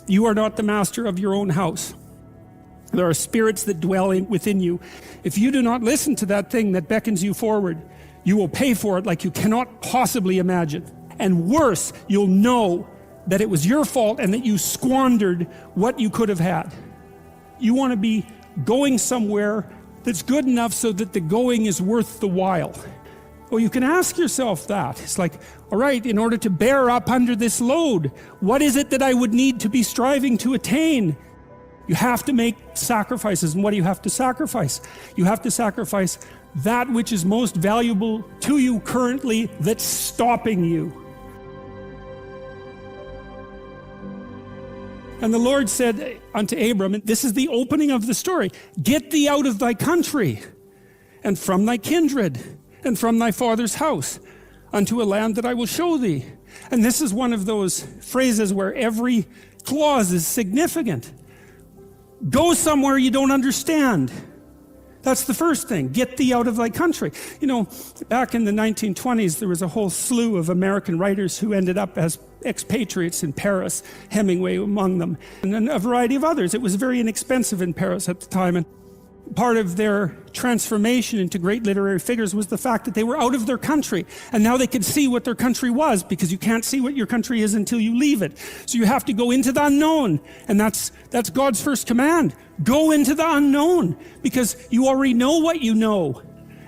You are not the master of your own house. There are spirits that dwell within you. If you do not listen to that thing that beckons you forward, you will pay for it like you cannot possibly imagine. And worse, you'll know that it was your fault and that you squandered what you could have had. You want to be going somewhere that's good enough so that the going is worth the while. Well, you can ask yourself that. It's like, all right, in order to bear up under this load, what is it that I would need to be striving to attain? You have to make sacrifices. And what do you have to sacrifice? You have to sacrifice that which is most valuable to you currently that's stopping you. And the Lord said unto Abram, and this is the opening of the story, get thee out of thy country, and from thy kindred, and from thy father's house, unto a land that I will show thee. And this is one of those phrases where every clause is significant. Go somewhere you don't understand. That's the first thing. Get thee out of thy country. You know, back in the 1920s, there was a whole slew of American writers who ended up as expatriates in Paris, Hemingway among them, and a variety of others. It was very inexpensive in Paris at the time, and part of their transformation into great literary figures was the fact that they were out of their country, and now they could see what their country was, because you can't see what your country is until you leave it. So you have to go into the unknown, and that's God's first command. Go into the unknown, because you already know what you know.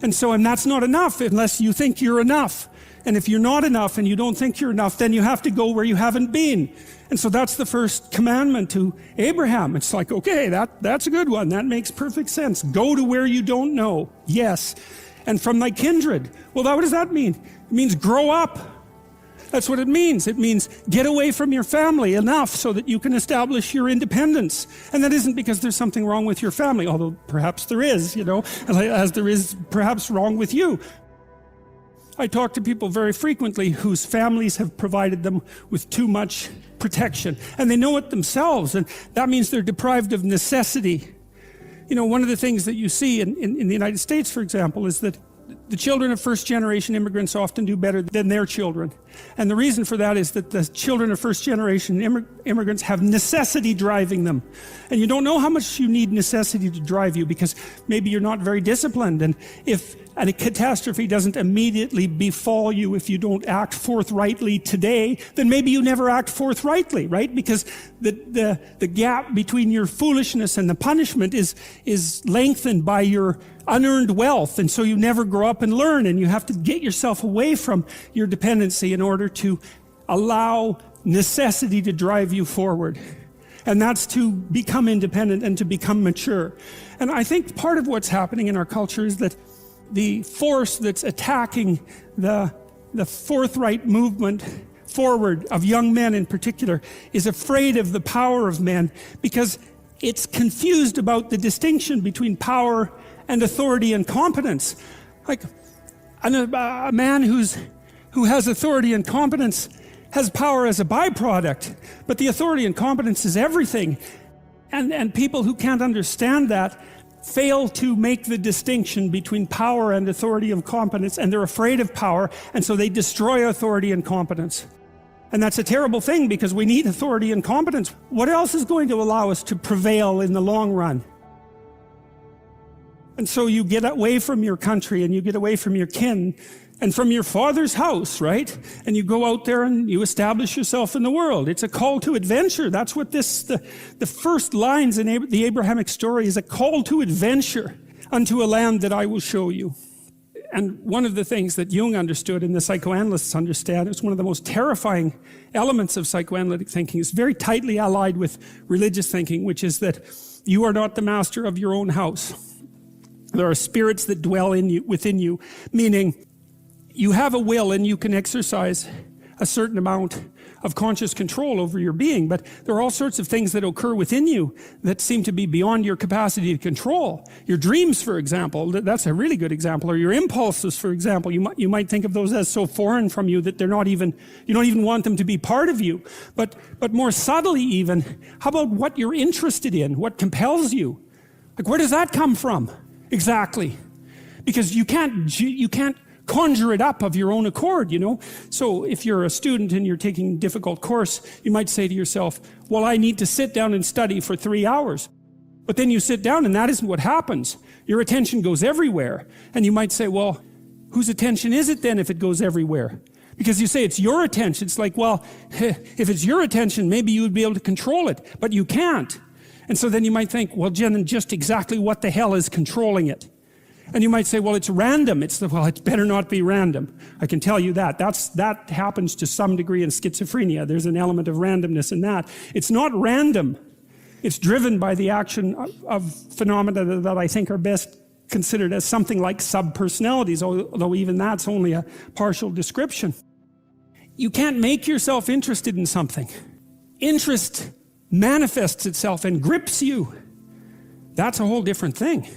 And that's not enough unless you think you're enough. And if you're not enough and you don't think you're enough, then you have to go where you haven't been. And so that's the first commandment to Abraham. It's like, okay, that's a good one. That makes perfect sense. Go to where you don't know. Yes. And from thy kindred. Well, what does that mean? It means grow up. That's what it means. It means get away from your family enough so that you can establish your independence. And that isn't because there's something wrong with your family, although perhaps there is, as there is perhaps wrong with you. I talk to people very frequently whose families have provided them with too much protection, and they know it themselves, and that means they're deprived of necessity. You know, one of the things that you see in the United States, for example, is that the children of first-generation immigrants often do better than their children. And the reason for that is that the children of first-generation immigrants have necessity driving them. And you don't know how much you need necessity to drive you, because maybe you're not very disciplined. And if a catastrophe doesn't immediately befall you if you don't act forthrightly today, then maybe you never act forthrightly, right? Because the gap between your foolishness and the punishment is lengthened by your unearned wealth, and so you never grow up and learn, and you have to get yourself away from your dependency in order to allow necessity to drive you forward. And that's to become independent and to become mature. And I think part of what's happening in our culture is that the force that's attacking the forthright movement forward of young men in particular is afraid of the power of men, because it's confused about the distinction between power and authority and competence. Like a man who has authority and competence has power as a byproduct, but the authority and competence is everything. And people who can't understand that fail to make the distinction between power and authority and competence, and they're afraid of power, and so they destroy authority and competence. And that's a terrible thing, because we need authority and competence. What else is going to allow us to prevail in the long run? And so you get away from your country, and you get away from your kin, and from your father's house, right? And you go out there and you establish yourself in the world. It's a call to adventure. That's what the first lines in the Abrahamic story is, a call to adventure unto a land that I will show you. And one of the things that Jung understood and the psychoanalysts understand, it's one of the most terrifying elements of psychoanalytic thinking, is very tightly allied with religious thinking, which is that you are not the master of your own house. There are spirits that dwell within you, meaning you have a will and you can exercise a certain amount of conscious control over your being, but there are all sorts of things that occur within you that seem to be beyond your capacity to control. Your dreams, for example, that's a really good example, or your impulses, for example. You might think of those as so foreign from you that you don't even want them to be part of you. But more subtly even, how about what you're interested in, what compels you? Like, where does that come from? Exactly. Because you can't conjure it up of your own accord, you know. So if you're a student and you're taking a difficult course, you might say to yourself, well, I need to sit down and study for 3 hours. But then you sit down and that isn't what happens. Your attention goes everywhere. And you might say, well, whose attention is it then if it goes everywhere? Because you say it's your attention. It's like, well, if it's your attention, maybe you would be able to control it, but you can't. And so then you might think, well, Jen, just exactly what the hell is controlling it? And you might say, well, it's random. Well, it better not be random. I can tell you that. That happens to some degree in schizophrenia. There's an element of randomness in that. It's not random. It's driven by the action of phenomena that I think are best considered as something like subpersonalities, although even that's only a partial description. You can't make yourself interested in something. Interest manifests itself and grips you. That's a whole different thing.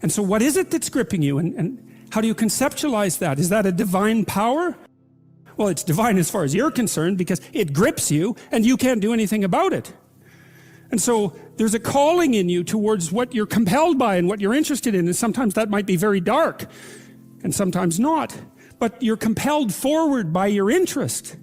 And so what is it that's gripping you? And how do you conceptualize that? Is that a divine power? Well, it's divine as far as you're concerned because it grips you and you can't do anything about it. And so there's a calling in you towards what you're compelled by and what you're interested in. And sometimes that might be very dark and sometimes not. But you're compelled forward by your interest.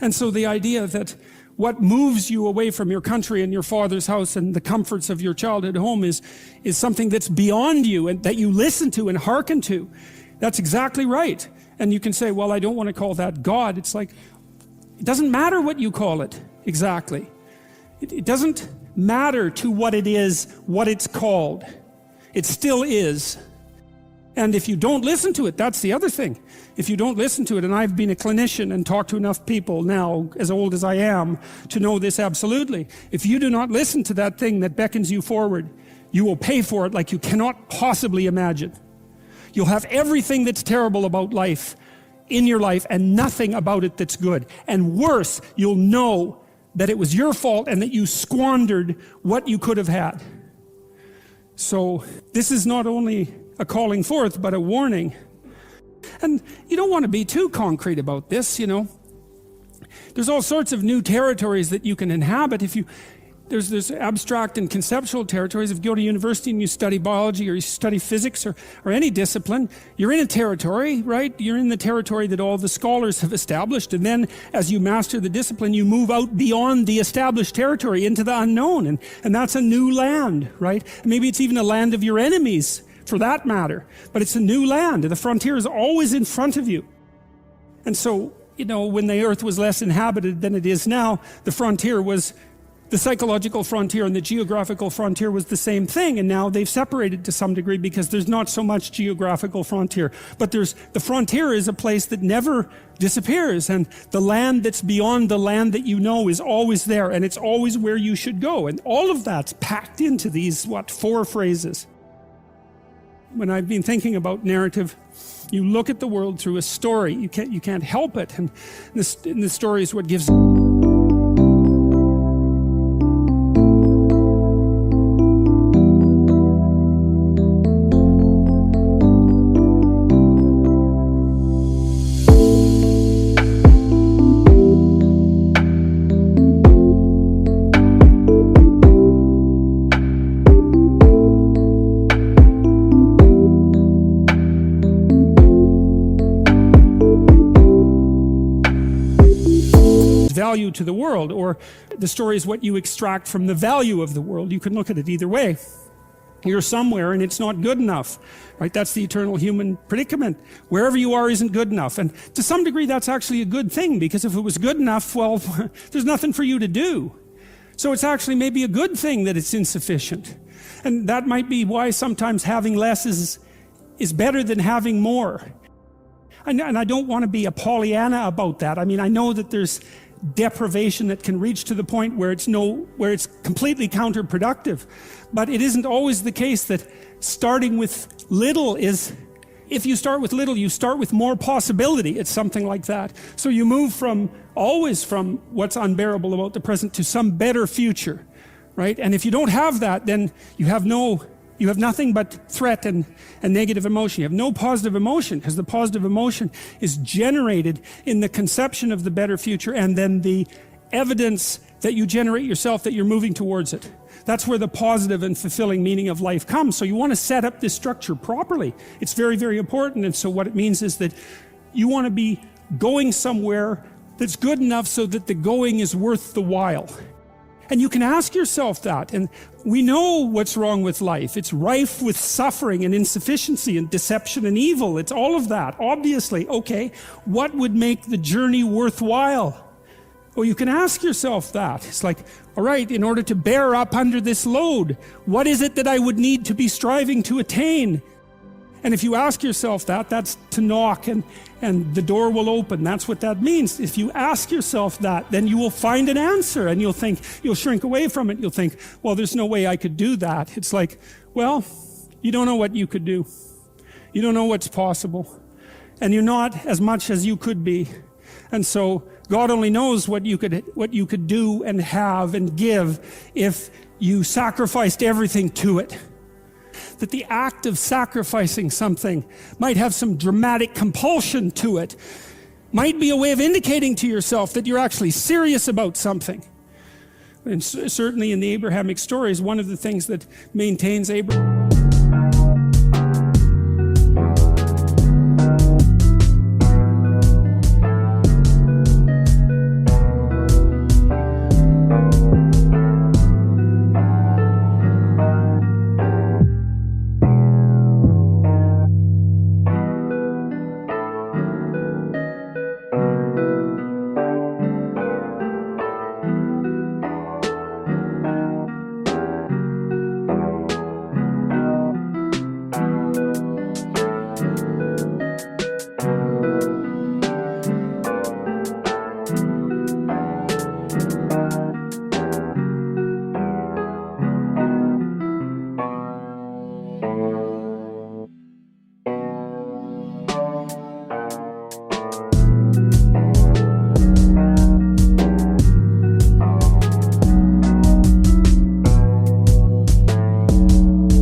And so the idea that what moves you away from your country and your father's house and the comforts of your childhood home is something that's beyond you and that you listen to and hearken to. That's exactly right. And you can say, well, I don't want to call that God. It's like, it doesn't matter what you call it exactly. It doesn't matter to what it is, what it's called. It still is. And if you don't listen to it, that's the other thing. If you don't listen to it, and I've been a clinician and talked to enough people now, as old as I am, to know this absolutely. If you do not listen to that thing that beckons you forward, you will pay for it like you cannot possibly imagine. You'll have everything that's terrible about life in your life and nothing about it that's good. And worse, you'll know that it was your fault and that you squandered what you could have had. So this is not only a calling forth, but a warning. And you don't want to be too concrete about this, you know. There's all sorts of new territories that you can inhabit. There's abstract and conceptual territories. If you go to university and you study biology or you study physics or any discipline, you're in a territory, right? You're in the territory that all the scholars have established. And then as you master the discipline, you move out beyond the established territory into the unknown. And that's a new land, right? Maybe it's even a land of your enemies, for that matter. But it's a new land. The frontier is always in front of you. And so, you know, when the earth was less inhabited than it is now, the frontier was, the psychological frontier and the geographical frontier was the same thing. And now they've separated to some degree because there's not so much geographical frontier. But the frontier is a place that never disappears. And the land that's beyond the land that you know is always there. And it's always where you should go. And all of that's packed into these, 4 phrases. When I've been thinking about narrative, you look at the world through a story. You can't help it. And the story is what gives value to the world, or the story is what you extract from the value of the world. You can look at it either way. You're somewhere and it's not good enough, right? That's the eternal human predicament. Wherever you are isn't good enough. And to some degree that's actually a good thing, because if it was good enough, well, there's nothing for you to do. So it's actually maybe a good thing that it's insufficient. And that might be why sometimes having less is better than having more. And I don't want to be a Pollyanna about that. I mean, I know that there's deprivation that can reach to the point where it's completely counterproductive. But it isn't always the case that starting with little is, if you start with little, you start with more possibility. It's something like that. So you move always from what's unbearable about the present to some better future, right? And if you don't have that, then you have nothing but threat and negative emotion. You have no positive emotion, because the positive emotion is generated in the conception of the better future and then the evidence that you generate yourself, that you're moving towards it. That's where the positive and fulfilling meaning of life comes. So you want to set up this structure properly. It's very, very important. And so what it means is that you want to be going somewhere that's good enough so that the going is worth the while. And you can ask yourself that. And we know what's wrong with life. It's rife with suffering and insufficiency and deception and evil. It's all of that, obviously. Okay, what would make the journey worthwhile? Well, you can ask yourself that. It's like, all right, in order to bear up under this load, what is it that I would need to be striving to attain? And if you ask yourself that, that's to knock and the door will open. That's what that means. If you ask yourself that, then you will find an answer and you'll shrink away from it. You'll think, well, there's no way I could do that. It's like, well, you don't know what you could do. You don't know what's possible. And you're not as much as you could be. And so God only knows what you could do and have and give if you sacrificed everything to it. That the act of sacrificing something might have some dramatic compulsion to it, might be a way of indicating to yourself that you're actually serious about something. And certainly in the Abrahamic stories, one of the things that maintains Abraham.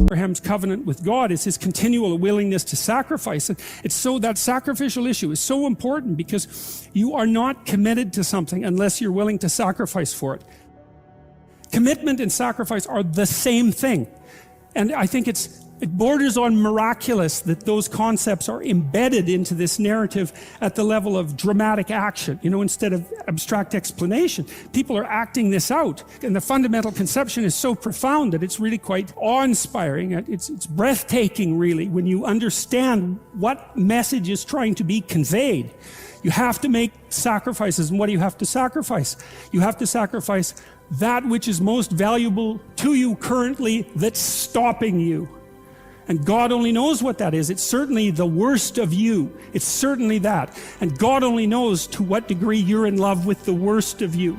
Abraham's covenant with God is his continual willingness to sacrifice. It's so that sacrificial issue is so important because you are not committed to something unless you're willing to sacrifice for it. Commitment and sacrifice are the same thing. And I think it borders on miraculous that those concepts are embedded into this narrative at the level of dramatic action, instead of abstract explanation. People are acting this out. And the fundamental conception is so profound that it's really quite awe-inspiring. It's breathtaking, really, when you understand what message is trying to be conveyed. You have to make sacrifices. And what do you have to sacrifice? You have to sacrifice that which is most valuable to you currently that's stopping you. And God only knows what that is. It's certainly the worst of you. It's certainly that. And God only knows to what degree you're in love with the worst of you.